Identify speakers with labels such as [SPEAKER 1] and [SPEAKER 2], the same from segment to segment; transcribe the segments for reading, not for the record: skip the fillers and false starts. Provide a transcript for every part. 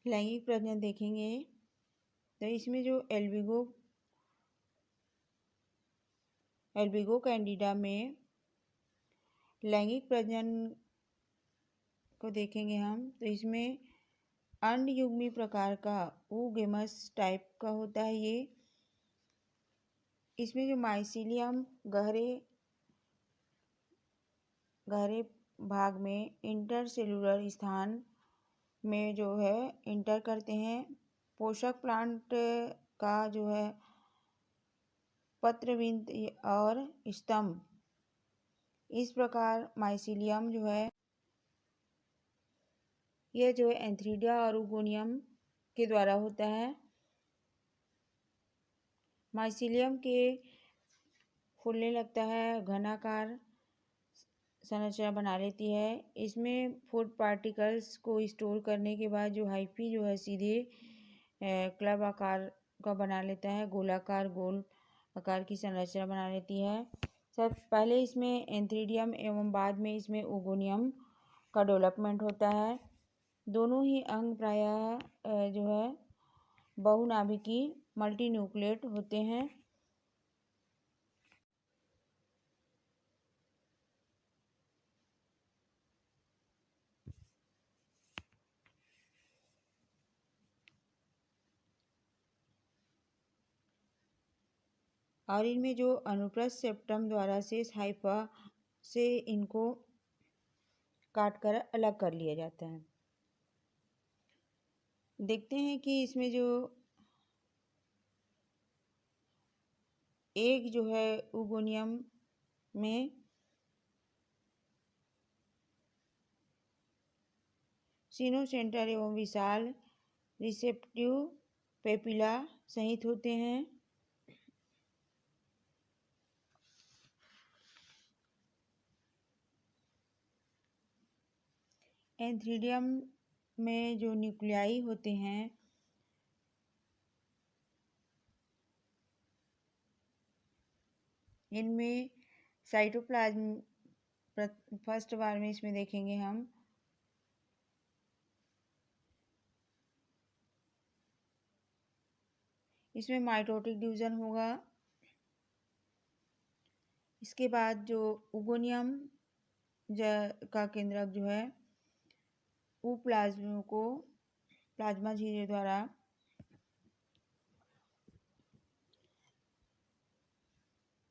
[SPEAKER 1] लैंगिक प्रजनन देखेंगे तो इसमें जो एल्बिगो कैंडिडा में लैंगिक प्रजनन को देखेंगे हम, तो इसमें अंडयुग्मी प्रकार का oogamous टाइप का होता है ये। इसमें जो माइसीलियम गहरे भाग में इंटरसेलुलर स्थान में जो है इंटर करते हैं। पोषक प्लांट का जो है पत्रविंद और स्तंभ, इस प्रकार माइसीलियम जो है यह जो है एंथ्रीडिया और ओगोनियम के द्वारा होता है। माइसीलियम के फूलने लगता है, घनाकार संरचना बना लेती है। इसमें फूड पार्टिकल्स को स्टोर करने के बाद जो हाइफी जो है सीधे क्लब आकार का बना लेता है, गोलाकार गोल आकार की संरचना बना लेती है। सब पहले इसमें एंथ्रीडियम एवं बाद में इसमें ओगोनियम का डेवलपमेंट होता है। दोनों ही अंग प्रायः जो है बहुनाभिकी मल्टीन्यूक्लिएट होते हैं। और इनमें जो अनुप्रस्थ सेप्टम द्वारा शेष हाइफा से इनको काट कर अलग कर लिया जाता है। देखते हैं कि इसमें जो एक जो है ओगोनियम में सिनोसेंटर एवं विशाल रिसेप्टिव पेपिला सहित होते हैं। एंथ्रीडियम में जो न्यूक्लियाई होते हैं इनमें साइटोप्लाज्म फर्स्ट बार में इसमें देखेंगे हम। इसमें माइटोटिक डिवीजन होगा। इसके बाद जो ओगोनियम का केंद्रक जो है वो प्लाज्मा को प्लाज्मा झिल्ली द्वारा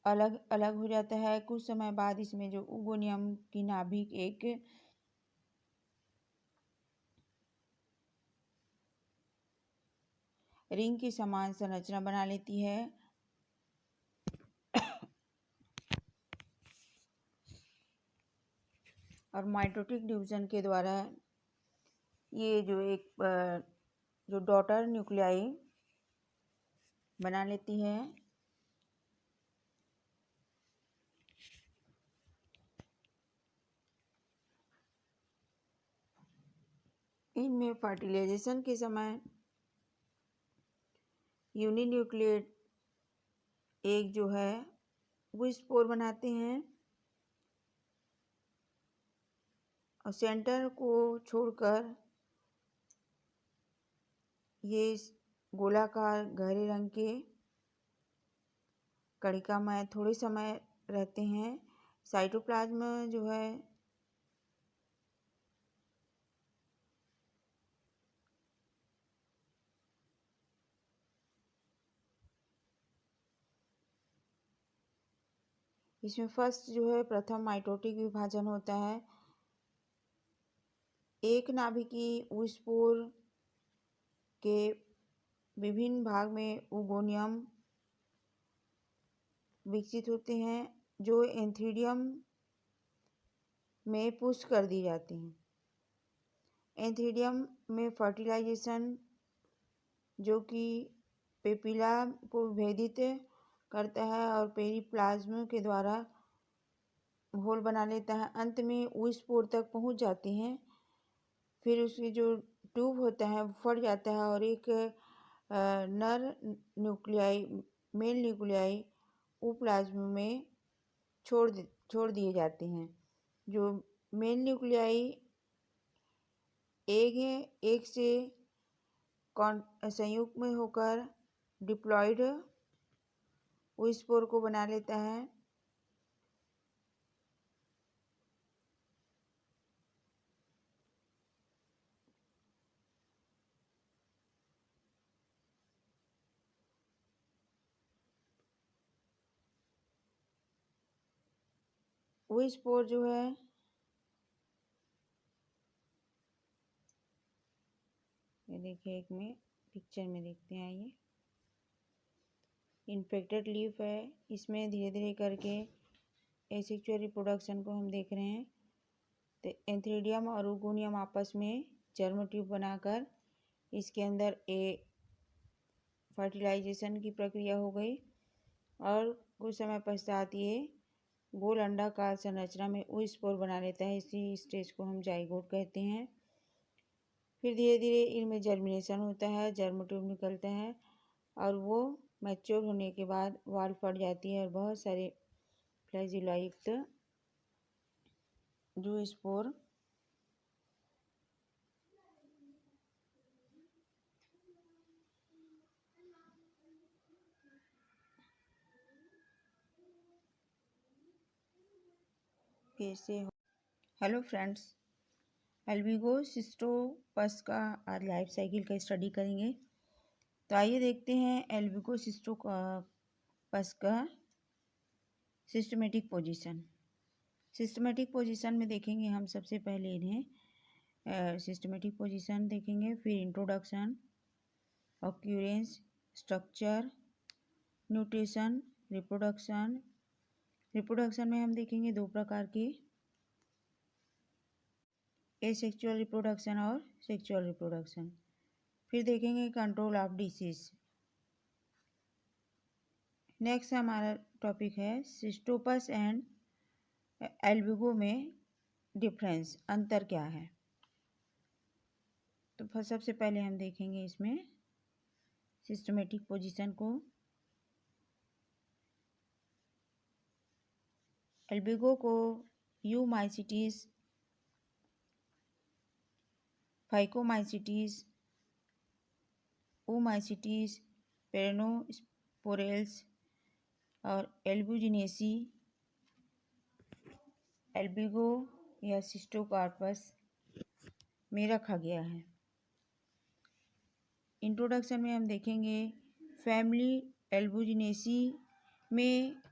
[SPEAKER 1] अलग अलग हो जाता है। कुछ समय बाद इसमें जो ओगोनियम की नाभिक एक रिंग की समान संरचना बना लेती है। और माइटोटिक डिवीजन के द्वारा ये जो एक जो डॉटर न्यूक्लियाई बना लेती है। इनमें फर्टिलाइजेशन के समय यूनिन्यूक्लिएट एक जो है वो स्पोर बनाते हैं और सेंटर को छोड़कर ये गोलाकार गहरे रंग के कणिकामय थोड़े समय रहते हैं। साइटोप्लाज्म जो है इसमें फर्स्ट जो है प्रथम माइटोटिक विभाजन होता है। एक नाभिकी स्पोर के विभिन्न भाग में ओगोनियम विकसित होते हैं जो एंथ्रीडियम में पुश कर दी जाती हैं। एंथ्रीडियम में फर्टिलाइजेशन जो कि पेपिला को विभेदित करता है और पेरिप्लाज्म के द्वारा होल बना लेता है। अंत में वो स्पोर तक पहुंच जाते हैं। फिर उसके जो ट्यूब होता है वो फट जाता है और एक नर न्यूक्लियाई मेल न्यूक्लियाई वो प्लाज्म में छोड़ दिए जाते हैं। जो मेल न्यूक्लियाई एक से संयुग्म में होकर डिप्लॉइड ओस्पोर को बना लेता है। ओस्पोर जो है ये देखिए, एक में पिक्चर में देखते हैं, आइए। इन्फेक्टेड लीफ है, इसमें धीरे धीरे करके एसेक्सुअल रिप्रोडक्शन को हम देख रहे हैं। तो एंथ्रीडियम और ओगोनियम आपस में जर्म ट्यूब बनाकर इसके अंदर फर्टिलाइजेशन की प्रक्रिया हो गई और कुछ समय पश्चात ये गोल अंडाकार संरचना में ओस्पोर बना लेता है। इसी स्टेज को हम जाइगोट कहते हैं। फिर धीरे धीरे इनमें जर्मिनेशन होता है, जर्म ट्यूब निकलता है और वो मैच्योर होने के बाद वाल फट जाती है और बहुत सारे फ्लैजिला युक्त जूस्पोर कैसे हो। हेलो फ्रेंड्स, एल्बिगोसिस्टोपस का आज लाइफ साइकिल का स्टडी करेंगे। तो आइए देखते हैं एल्बिगोसिस्टोपस का सिस्टमेटिक पोजीशन। सिस्टमेटिक पोजीशन में देखेंगे हम सबसे पहले इन्हें सिस्टमेटिक पोजीशन देखेंगे, फिर introduction, occurrence, structure, nutrition, reproduction. Reproduction में हम देखेंगे दो प्रकार के, एसेक्सुअल रिप्रोडक्शन और सेक्सुअल रिप्रोडक्शन। फिर देखेंगे कंट्रोल ऑफ डिसीज। नेक्स्ट हमारा टॉपिक है सिस्टोपस एंड एल्बिगो में डिफरेंस, अंतर क्या है। तो सबसे पहले हम देखेंगे इसमें सिस्टमेटिक पोजीशन को। एल्बिगो को यूमाइसिटीज, फाइकोमाइसिटीज, ओमाइसिटीज, पेरेनोस्पोरेल्स और एल्बुजिनेसी एल्बिगो या सिस्टोकार्पस में रखा गया है। इंट्रोडक्शन में हम देखेंगे फैमिली एल्बुजिनेसी में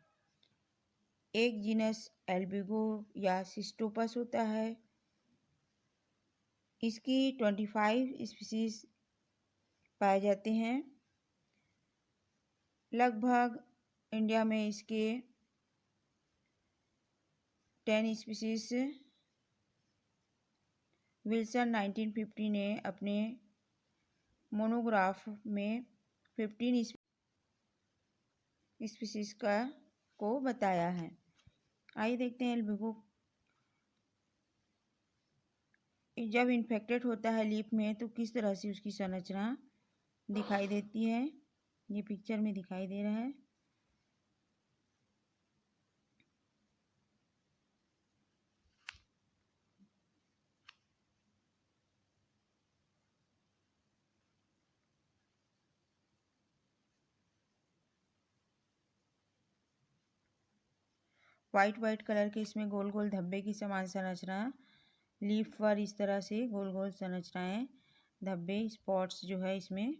[SPEAKER 1] एक जीनस एल्बिगो या सिस्टोपस होता है। इसकी 25 स्पीसीज पाए जाते हैं। लगभग इंडिया में इसके 10 स्पीसीज विल्सन 1950 ने अपने मोनोग्राफ में 15 स्पीसीज को बताया है। आइए देखते हैं एल्बिगो जब इन्फेक्टेड होता है लीफ में तो किस तरह से उसकी संरचना दिखाई देती है। ये पिक्चर में दिखाई दे रहा है। वाइट कलर के इसमें गोल गोल धब्बे की समान संरचना, लीफ पर इस तरह से गोल गोल संरचनाएं, धब्बे, स्पॉट्स जो है इसमें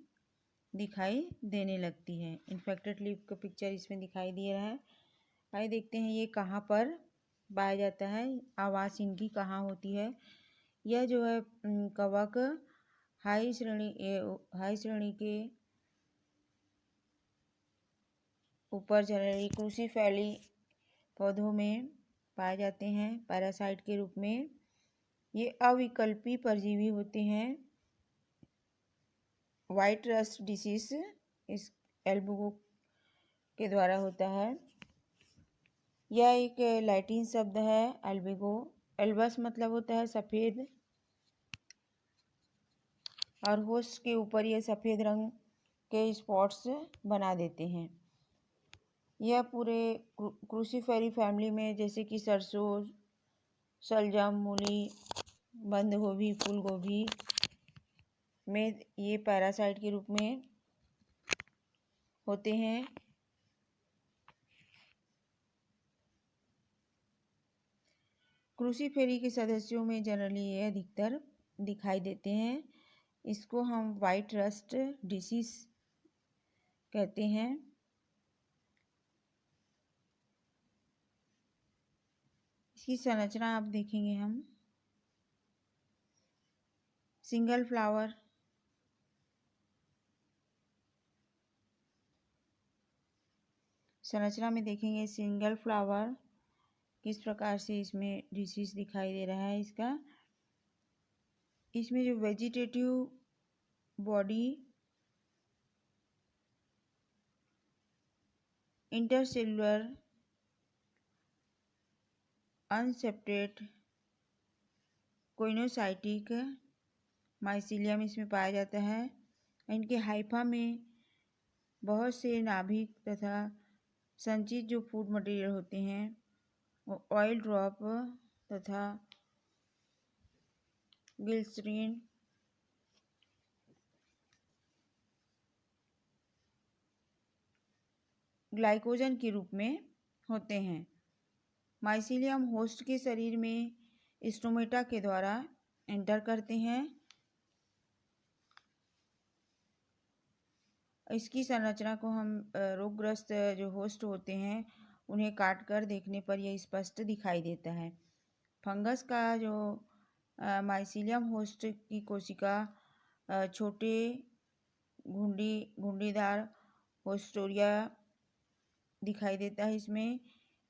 [SPEAKER 1] दिखाई देने लगती है। इन्फेक्टेड लीफ का पिक्चर इसमें दिखाई दे रहा है। आइए देखते हैं ये कहाँ पर पाया जाता है, आवास इनकी कहाँ होती है। यह जो है कवक हाई श्रेणी के ऊपर चल रही क्रूसीफेली पौधों में पाए जाते हैं पैरासाइट के रूप में। ये अविकल्पी परजीवी होते हैं। वाइट रस्ट डिसीज इस एल्बिगो के द्वारा होता है। यह एक लैटिन शब्द है एल्बिगो। एल्बस मतलब होता है सफ़ेद और होस्ट के ऊपर ये सफ़ेद रंग के स्पॉट्स बना देते हैं। यह पूरे क्रूसीफेरी फैमिली में जैसे कि सरसों, शलजम, मूली, बंद गोभी, फूल गोभी में ये पैरासाइट के रूप में होते हैं। क्रूसीफेरी के सदस्यों में जनरली ये अधिकतर दिखाई देते हैं। इसको हम वाइट रस्ट डिसीज कहते हैं। इसकी संरचना आप देखेंगे हम। सिंगल फ्लावर, संरचना में देखेंगे सिंगल फ्लावर किस प्रकार से इसमें डिसीज दिखाई दे रहा है इसका। इसमें जो vegetative body intercellular अनसेपरेट coenocytic mycelium इसमें पाया जाता है। इनके हाइफा में बहुत से नाभिक तथा संचित जो फूड मटेरियल होते हैं वो ऑयल ड्रॉप तथा ग्लिसरीन ग्लाइकोजन के रूप में होते हैं। माइसीलियम होस्ट के शरीर में स्टोमेटा के द्वारा एंटर करते हैं। इसकी संरचना को हम रोगग्रस्त जो होस्ट होते हैं उन्हें काट कर देखने पर यह स्पष्ट दिखाई देता है। फंगस का जो माइसीलियम होस्ट की कोशिका छोटे घुंडीदार होस्टोरिया दिखाई देता है। इसमें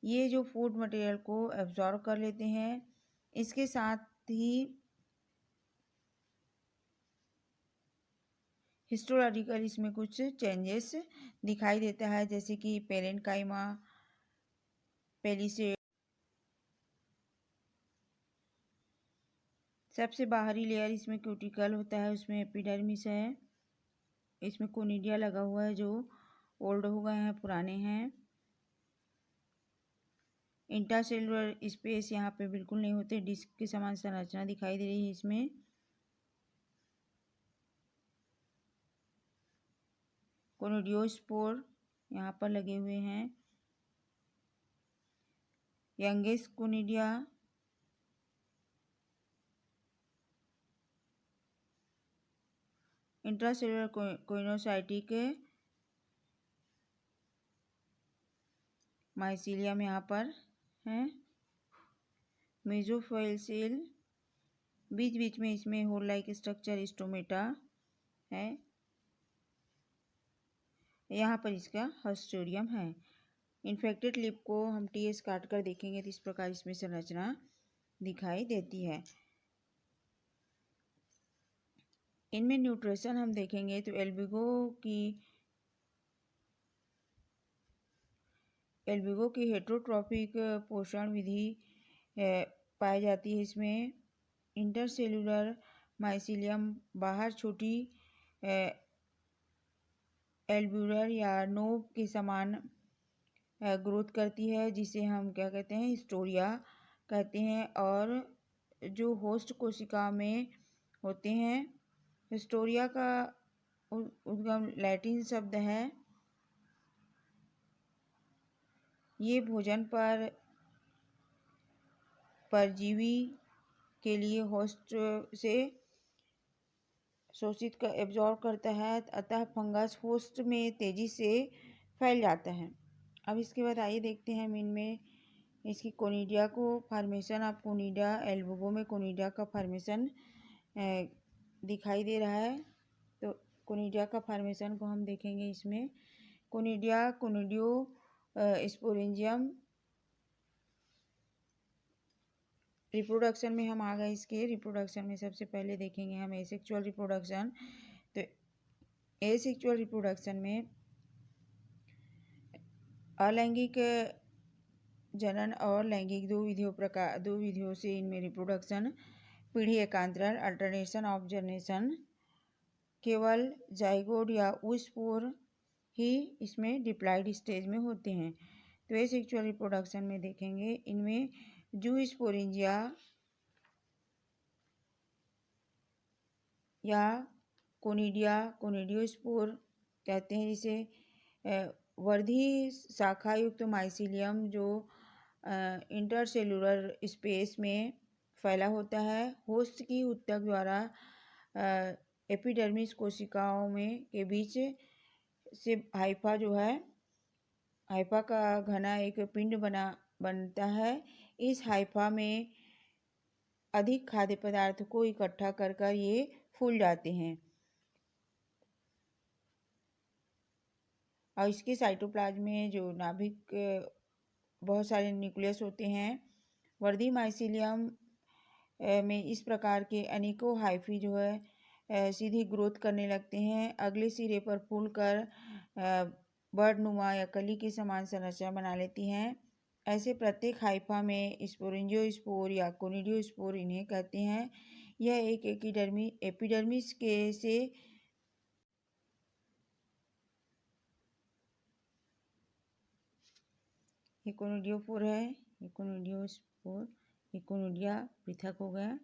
[SPEAKER 1] ये जो फूड मटेरियल को एब्जॉर्ब कर लेते हैं। इसके साथ ही हिस्टोलॉजिकल इसमें कुछ चेंजेस दिखाई देता है, जैसे कि पेरेन्काइमा, पेलिसेड। सबसे बाहरी लेयर इसमें क्यूटिकल होता है, उसमें एपिडर्मिस है। इसमें कोनिडिया लगा हुआ है जो ओल्ड हो गए हैं, पुराने हैं। इंटरसेलुलर स्पेस यहाँ पे बिल्कुल नहीं होते, डिस्क के समान संरचना दिखाई दे रही है इसमें। कोनिडियोस्पोर यहाँ पर लगे हुए हैं। Youngest conidia, intracellular coenocytic mycelium यहाँ पर है। मेसोफिल सेल, बीच बीच में इसमें होल लाइक स्ट्रक्चर स्टोमेटा है। यहाँ पर इसका हस्टोरियम है। इन्फेक्टेड लिप को हम टीएस काट कर देखेंगे तो इस प्रकार इसमें संरचना दिखाई देती है। इनमें न्यूट्रिशन हम देखेंगे तो एल्बिगो की हेटरोट्रॉपिक पोषण विधि पाई जाती है। इसमें इंटरसेलुलर माइसीलियम बाहर छोटी एल्ब्यूलर या नोब के समान ग्रोथ करती है, जिसे हम क्या कहते हैं, हिस्टोरिया कहते हैं। और जो होस्ट कोशिका में होते हैं, हिस्टोरिया का उद्गम लैटिन शब्द है। ये भोजन पर परजीवी के लिए होस्ट से शोषित कर एब्जॉर्ब करता है, अतः फंगस होस्ट में तेजी से फैल जाता है। अब इसके बाद आइए देखते हैं हम इनमें इसकी कोनिडिया को फॉर्मेशन। आप कोनिडिया एल्बुगो में कोनिडिया का फॉर्मेशन दिखाई दे रहा है। तो कोनिडिया का फॉर्मेशन को हम देखेंगे। इसमें कोनिडिया, कोनिडियो स्पोरेंजियम। रिप्रोडक्शन में हम आ गए। इसके रिप्रोडक्शन में सबसे पहले देखेंगे हम एसेक्सुअल रिप्रोडक्शन। तो एसेक्सुअल रिप्रोडक्शन में अलैंगिक जनन और लैंगिक दो विधियों से इनमें रिप्रोडक्शन, पीढ़ी एकांतरण, अल्टरनेशन ऑफ जनरेशन। केवल जाइगोट या ऊस्पोर ही इसमें डिप्लॉइड स्टेज में होते हैं। तो एसेक्सुअल रिप्रोडक्शन में देखेंगे इनमें जूस्पोरेंजिया या कोनिडिया, कोनिडियोस्पोर कहते हैं जिसे वर्धी शाखा युक्त माइसीलियम जो इंटरसेलुलर स्पेस में फैला होता है। होस्ट की ऊतक द्वारा एपिडर्मिस कोशिकाओं में के बीच से हाइफा का घना एक पिंड बनता है। इस हाइफा में अधिक खाद्य पदार्थ को इकट्ठा कर ये फूल जाते हैं और इसके साइटोप्लाज्म में जो नाभिक बहुत सारे न्यूक्लियस होते हैं। वर्दी माइसीलियम में इस प्रकार के अनेकों हाइफी जो है सीधी ग्रोथ करने लगते हैं। अगले सिरे पर फूल कर बर्डनुमा या कली के समान संरचना बना लेती हैं। ऐसे प्रत्येक हाइफा में स्पोरेंजियोस्पोर या कोनिडियोस्पोर इन्हें कहते हैं। यह एक एपिडर्मिस के से ये कोनिडियोस्पोर है, ये कोनिडियोस्पोर, ये कोनिडिया पृथक हो गया।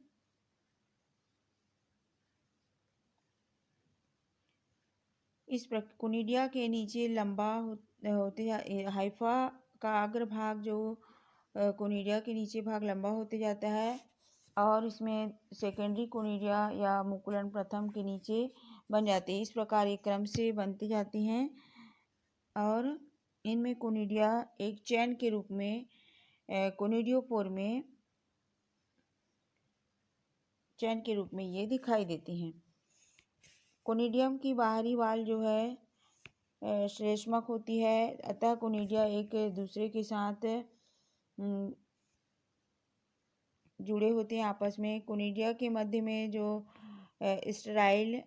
[SPEAKER 1] इस कोनिडिया के नीचे लंबा होते हाइफा का अग्रभाग जो कोनिडिया के नीचे भाग लंबा होते जाता है और इसमें सेकेंडरी कोनिडिया या मुकुलन प्रथम के नीचे बन जाते हैं। इस प्रकार एक क्रम से बनते जाते हैं और इनमें कोनिडिया एक चैन के रूप में कोनिडियोपोर में चैन के रूप में ये दिखाई देती हैं। कोनिडियम की बाहरी वाल जो है श्लेष्मक होती है, अतः कोनिडिया एक दूसरे के साथ जुड़े होते हैं आपस में। कोनिडिया के मध्य में जो स्टेराइल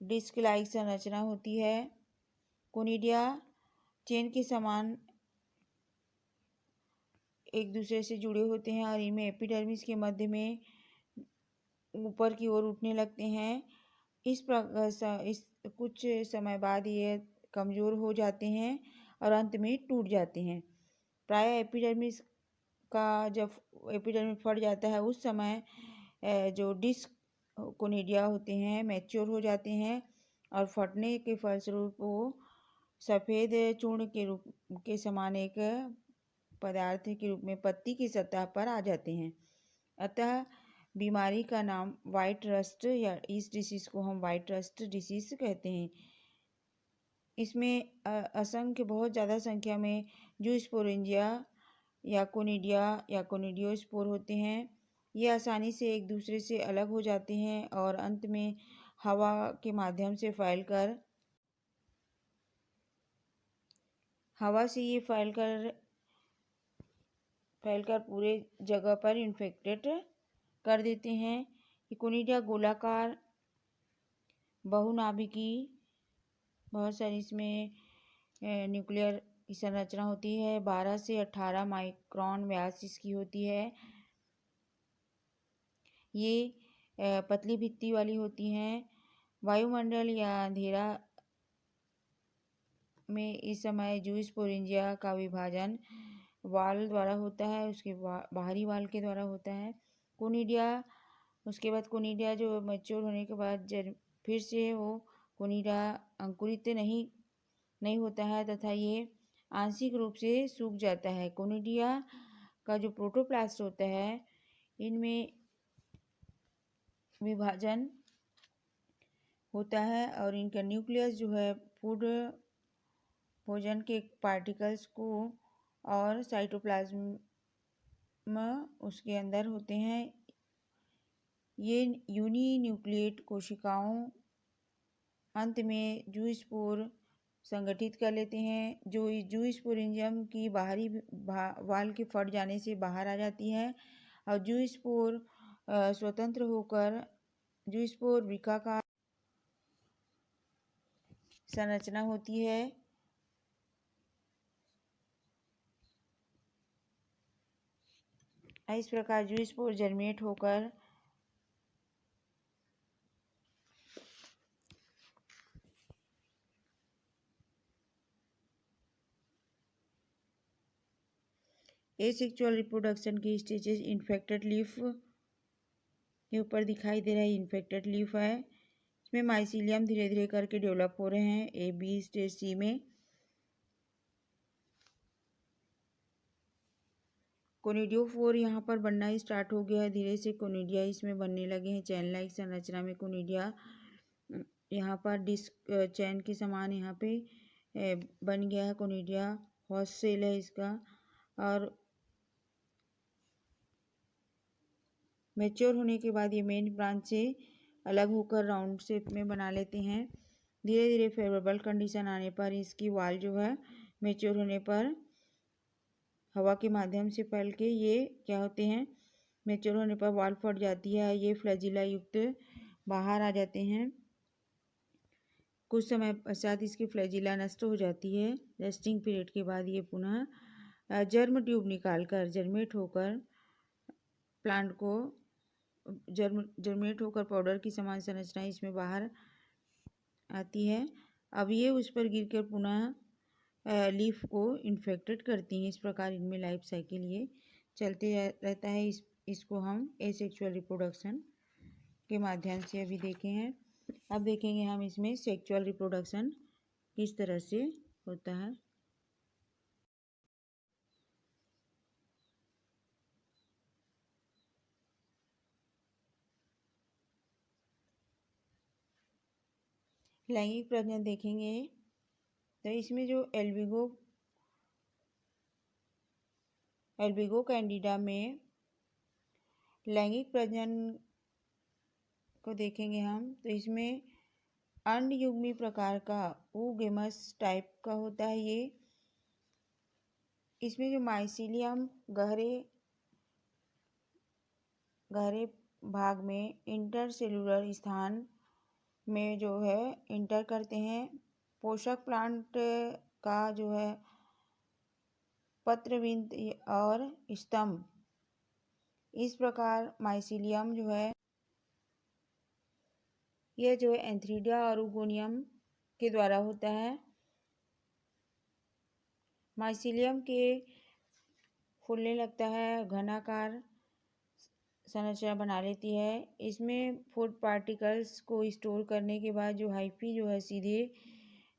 [SPEAKER 1] डिस्क लाइक संरचना होती है। कोनिडिया चेन के समान एक दूसरे से जुड़े होते हैं और इनमें एपिडर्मिस के मध्य में ऊपर की ओर उठने लगते हैं। इस कुछ समय बाद ये कमज़ोर हो जाते हैं और अंत में टूट जाते हैं। प्राय एपिडर्मिस का जब एपिडर्मिस फट जाता है उस समय जो डिस्क कोनिडिया होते हैं मैच्योर हो जाते हैं और फटने के फलस्वरूप वो सफ़ेद चूर्ण के रूप के समान एक पदार्थ के रूप में पत्ती की सतह पर आ जाते हैं। अतः बीमारी का नाम वाइट रस्ट या इस डिसीज़ को हम वाइट रस्ट डिसीज़ कहते हैं। इसमें असंख्य बहुत ज़्यादा संख्या में जूस्पोरेंजिया या कोनिडिया या कोनिडियोस्पोर होते हैं। ये आसानी से एक दूसरे से अलग हो जाते हैं और अंत में हवा के माध्यम से फैलकर पूरे जगह पर इन्फेक्टेड कर देते हैं। ये कोनिडिया गोलाकार बहुनाभिकी बहुत सारी इसमें न्यूक्लियर की संरचना होती है। 12 से 18 माइक्रोन व्यास इसकी होती है। ये पतली भित्ति वाली होती हैं। वायुमंडल या अंधेरा में इस समय जूस्पोरेंजिया का विभाजन वाल द्वारा होता है, उसके बाहरी वाल के द्वारा होता है। कोनिडिया उसके बाद कोनिडिया जो मैच्योर होने के बाद फिर से वो कोनिडिया अंकुरित नहीं होता है तथा ये आंशिक रूप से सूख जाता है। कोनिडिया का जो प्रोटोप्लास्ट होता है इनमें विभाजन होता है और इनका न्यूक्लियस जो है भोजन के पार्टिकल्स को और साइटोप्लाज्म उसके अंदर होते हैं। ये यूनिन्यूक्लिएट कोशिकाओं अंत में जूस्पोर संगठित कर लेते हैं जो जूस्पोरेंजियम की बाहरी वाल के फट जाने से बाहर आ जाती है और जूस्पोर स्वतंत्र होकर जूस्पोर वृक्काकार संरचना होती है। इस प्रकार जूस्पोर जर्मिनेट होकर एसेक्सुअल रिप्रोडक्शन की स्टेजेस इन्फेक्टेड लीफ के ऊपर दिखाई दे रहा है, इन्फेक्टेड लीफ है। इसमें माइसीलियम धीरे धीरे करके डेवलप हो रहे हैं। ए बी स्टेज सी में कोनिडियोफोर यहाँ पर बनना ही स्टार्ट हो गया है। धीरे से कोनिडिया इसमें बनने लगे हैं। चैन लाइक संरचना में कोनिडिया यहाँ पर डिस्क चैन के समान यहाँ पे बन गया है कोनिडिया। हॉस्ट सेल है इसका। और मैच्योर होने के बाद ये मेन ब्रांच से अलग होकर राउंड शेप में बना लेते हैं। धीरे धीरे फेवरेबल कंडीशन आने पर इसकी वाल जो है मैच्योर होने पर हवा के माध्यम से फैल के ये क्या होते हैं, मैच्योर होने पर वाल फट जाती है। ये फ्लैजिला युक्त बाहर आ जाते हैं। कुछ समय पश्चात इसकी फ्लैजिला नष्ट हो जाती है। रेस्टिंग पीरियड के बाद ये पुनः जर्म ट्यूब निकालकर जर्मेट होकर प्लांट को जर्मेट होकर पाउडर की समान संरचना इसमें बाहर आती है। अब ये उस पर गिरकर पुनः लीफ को इन्फेक्टेड करती हैं। इस प्रकार इनमें लाइफ साइकिल ये चलते रहता है। इसको हम एसेक्सुअल रिप्रोडक्शन के माध्यम से अभी देखे हैं। अब देखेंगे हम इसमें सेक्सुअल रिप्रोडक्शन किस तरह से होता है। लैंगिक प्रजनन देखेंगे तो इसमें जो एल्बिगो कैंडिडा में लैंगिक प्रजनन को देखेंगे हम तो इसमें अंडयुग्मी प्रकार का oogamous टाइप का होता है। ये इसमें जो माइसीलियम गहरे भाग में इंटरसेलुलर स्थान में जो है इंटर करते हैं। पोषक प्लांट का जो है पत्रविंद और स्तंभ, इस प्रकार माइसीलियम जो है यह जो है एंथ्रीडिया और उगोनियम के द्वारा होता है। माइसीलियम के फूलने लगता है, घनाकार संरचना बना लेती है। इसमें फूड पार्टिकल्स को स्टोर करने के बाद जो हाइफी जो है सीधे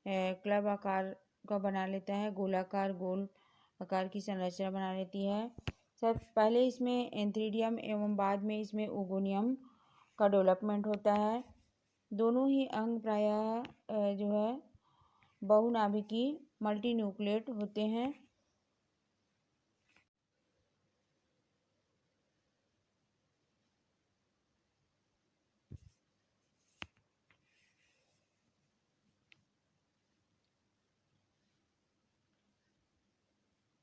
[SPEAKER 1] क्लब आकार का बना लेता है। गोलाकार गोल आकार की संरचना बना लेती है। सब पहले इसमें एंथ्रीडियम एवं बाद में इसमें ओगोनियम का डेवलपमेंट होता है। दोनों ही अंग प्रायः जो है बहुनाभिकी मल्टीन्यूक्लिएट होते हैं।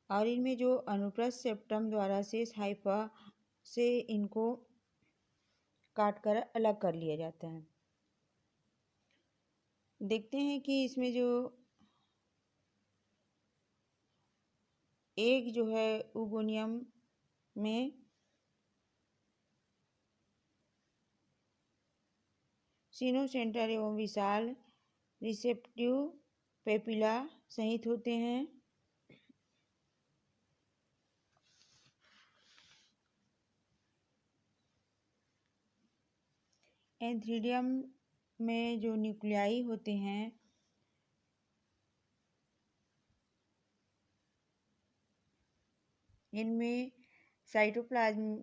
[SPEAKER 1] और इनमें जो अनुप्रस्थ सेप्टम द्वारा शेष हाइफा से इनको काट कर अलग कर लिया जाता है। देखते हैं कि इसमें जो एक जो है उगोनियम में सिनोसेंटर एवं विशाल रिसेप्टिव पेपिला सहित होते हैं। एंथ्रीडियम में जो न्यूक्लियाई होते हैं इनमें साइटोप्लाज्म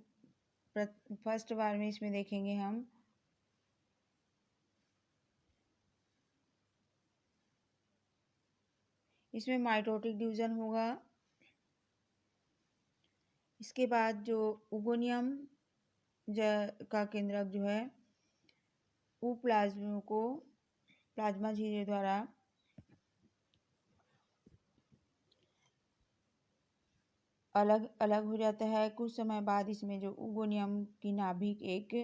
[SPEAKER 1] फर्स्ट बार में इसमें देखेंगे हम। इसमें माइटोटिक डिवीजन होगा। इसके बाद जो उगोनियम का केंद्रक जो है वो प्लाज्मा झिल्ली द्वारा अलग अलग हो जाता है। कुछ समय बाद इसमें जो उगोनियम की नाभिक एक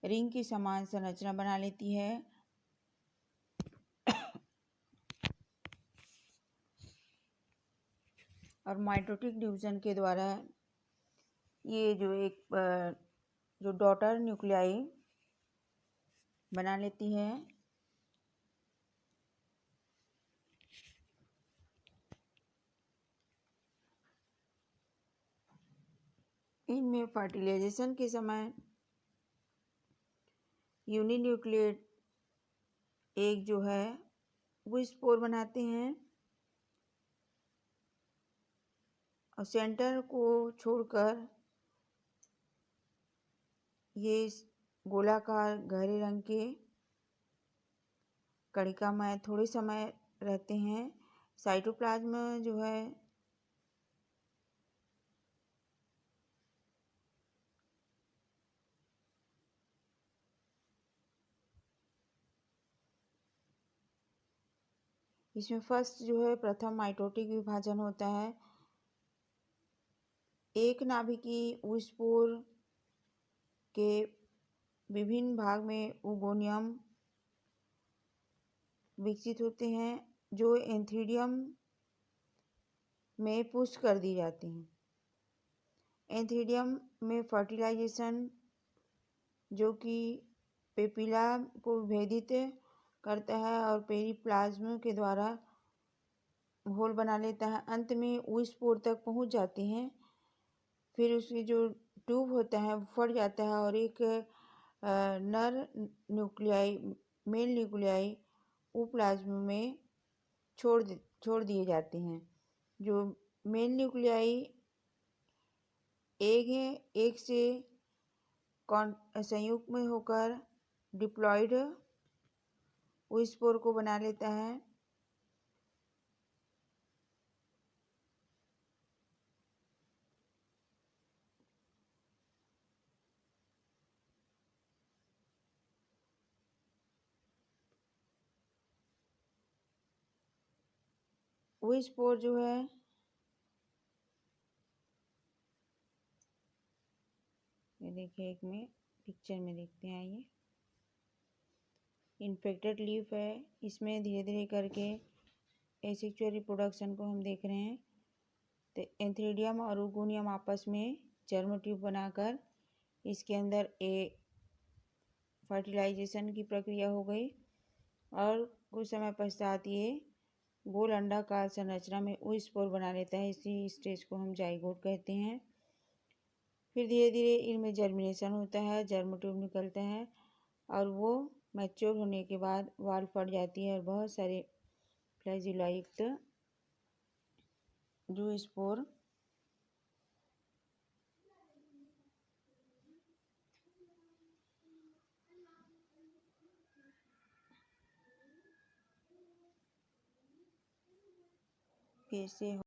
[SPEAKER 1] रिंग की समान संरचना बना लेती है। और माइटोटिक डिवीजन के द्वारा ये जो एक जो डॉटर न्यूक्लियाई बना लेती है। इनमें फर्टिलाइजेशन के समय यूनिन्यूक्लियेट एग जो है वो स्पोर बनाते हैं और सेंटर को छोड़कर ये गोलाकार गहरे रंग के कणिकामय थोड़े समय रहते हैं। साइटोप्लाज्म जो है इसमें फर्स्ट जो है प्रथम माइटोटिक विभाजन होता है। एक नाभिकी ऊस्पोर के विभिन्न भाग में ओगोनियम विकसित होते हैं जो एंथीडियम में पुष्ट कर दी जाती हैं। एंथीडियम में फर्टिलाइजेशन जो कि पेपिला को विभेदित करता है और पेरिप्लाज्म के द्वारा घोल बना लेता है। अंत में ऊस्पोर तक पहुंच जाते हैं। फिर उसकी जो ट्यूब होता है वो फट जाता है और एक नर न्यूक्लियाई मेल न्यूक्लियाई प्लाज्म में छोड़ दिए जाते हैं। जो मेल न्यूक्लियाई एक से संयुक्त में होकर डिप्लॉइड ऊस्पोर को बना लेता है। ऊस्पोर जो है ये देखिए, एक में पिक्चर में देखते हैं। ये इन्फेक्टेड लीफ है। इसमें धीरे धीरे करके एसेक्सुअल रिप्रोडक्शन को हम देख रहे हैं। तो एंथीडियम और ओगोनियम आपस में जर्म ट्यूब बनाकर इसके अंदर फर्टिलाइजेशन की प्रक्रिया हो गई और कुछ समय पश्चात ये गोल अंडाकार संरचना में ऊस्पोर बना लेता है। इसी स्टेज को हम जाइगोट कहते हैं। फिर धीरे धीरे इनमें जर्मिनेशन होता है, जर्म ट्यूब निकलता है और वो मैच्योर होने के बाद वाल फट जाती है और बहुत सारे फ्लैजिला युक्त ज़ूस्पोर फिर से